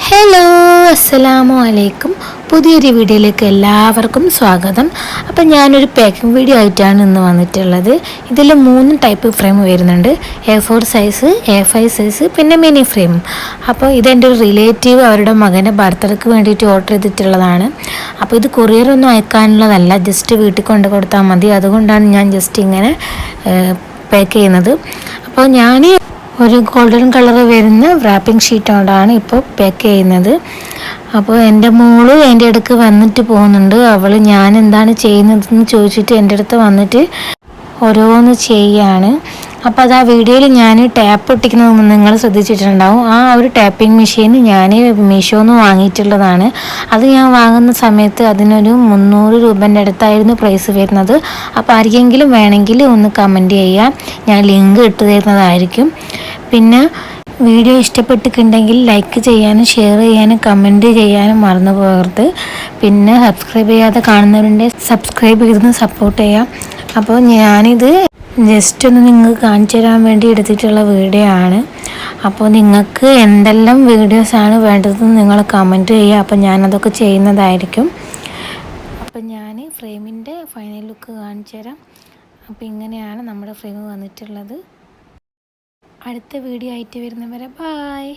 Hello, അസ്സലാമു അലൈക്കും. പുതിയൊരു വീഡിയോയിലേക്ക് എല്ലാവർക്കും സ്വാഗതം. അപ്പം ഞാനൊരു പാക്കിംഗ് വീഡിയോ ആയിട്ടാണ് ഇന്ന് വന്നിട്ടുള്ളത്. ഇതിൽ 3 ടൈപ്പ് ഫ്രെയിം വരുന്നുണ്ട്. A4 സൈസ്, A5 സൈസ്, പിന്നെ മിനി ഫ്രെയിം. അപ്പോൾ ഇതെൻ്റെ ഒരു റിലേറ്റീവ് അവരുടെ മകൻ്റെ ബർത്ത്ഡേക്ക് വേണ്ടിയിട്ട് ഓർഡർ ചെയ്തിട്ടുള്ളതാണ്. അപ്പോൾ ഇത് കൊറിയറൊന്നും അയക്കാനുള്ളതല്ല, ജസ്റ്റ് വീട്ടിൽ കൊണ്ട് കൊടുത്താൽ മതി. അതുകൊണ്ടാണ് ഞാൻ ജസ്റ്റ് ഇങ്ങനെ പാക്ക് ചെയ്യുന്നത്. അപ്പോൾ ഞാൻ ഒരു ഗോൾഡൻ കളർ വരുന്ന റാപ്പിംഗ് ഷീറ്റോടാണ് ഇപ്പോൾ പാക്ക് ചെയ്യുന്നത്. അപ്പോൾ എൻ്റെ മോള് എൻ്റെ അടുക്ക് വന്നിട്ട് പോകുന്നുണ്ട്. അവൾ ഞാൻ എന്താണ് ചെയ്യുന്നതെന്ന് ചോദിച്ചിട്ട് എൻ്റെ അടുത്ത് വന്നിട്ട് ഓരോന്ന് ചെയ്യാണ്. അപ്പോൾ അത് ആ വീഡിയോയിൽ ഞാൻ ടാപ്പ് ഒട്ടിക്കുന്നത് നിങ്ങൾ ശ്രദ്ധിച്ചിട്ടുണ്ടാവും. ആ ഒരു ടാപ്പിംഗ് മെഷീൻ ഞാൻ മീഷോന്ന് വാങ്ങിയിട്ടുള്ളതാണ്. അത് ഞാൻ വാങ്ങുന്ന സമയത്ത് അതിനൊരു 300 രൂപേൻ്റെ അടുത്തായിരുന്നു പ്രൈസ് വരുന്നത്. അപ്പോൾ ആർക്കെങ്കിലും വേണമെങ്കിൽ ഒന്ന് കമൻറ്റ് ചെയ്യാം, ഞാൻ ലിങ്ക് ഇട്ട് തരുന്നതായിരിക്കും. പിന്നെ വീഡിയോ ഇഷ്ടപ്പെട്ടിട്ടുണ്ടെങ്കിൽ ലൈക്ക് ചെയ്യാനും ഷെയർ ചെയ്യാനും കമൻറ്റ് ചെയ്യാനും മറന്നു പോകരുത്. പിന്നെ സബ്സ്ക്രൈബ് ചെയ്യാതെ കാണുന്നവരുണ്ട്, സബ്സ്ക്രൈബ് ചെയ്തൊന്ന് സപ്പോർട്ട് ചെയ്യാം. അപ്പോൾ ഞാനിത് ജസ്റ്റ് ഒന്ന് നിങ്ങൾക്ക് കാണിച്ചു തരാൻ വേണ്ടി എടുത്തിട്ടുള്ള വീഡിയോ ആണ്. അപ്പോൾ നിങ്ങൾക്ക് എന്തെല്ലാം വീഡിയോസാണ് വേണ്ടതെന്ന് നിങ്ങൾ കമൻറ്റ് ചെയ്യുക. അപ്പോൾ ഞാനതൊക്കെ ചെയ്യുന്നതായിരിക്കും. അപ്പോൾ ഞാൻ ഫ്രെയിമിൻ്റെ ഫൈനൽ ലുക്ക് കാണിച്ചു തരാം. അപ്പോൾ ഇങ്ങനെയാണ് നമ്മുടെ ഫ്രെയിം വന്നിട്ടുള്ളത്. അടുത്ത വീഡിയോ ആയിട്ട് വരുന്നവരെ ബായ്.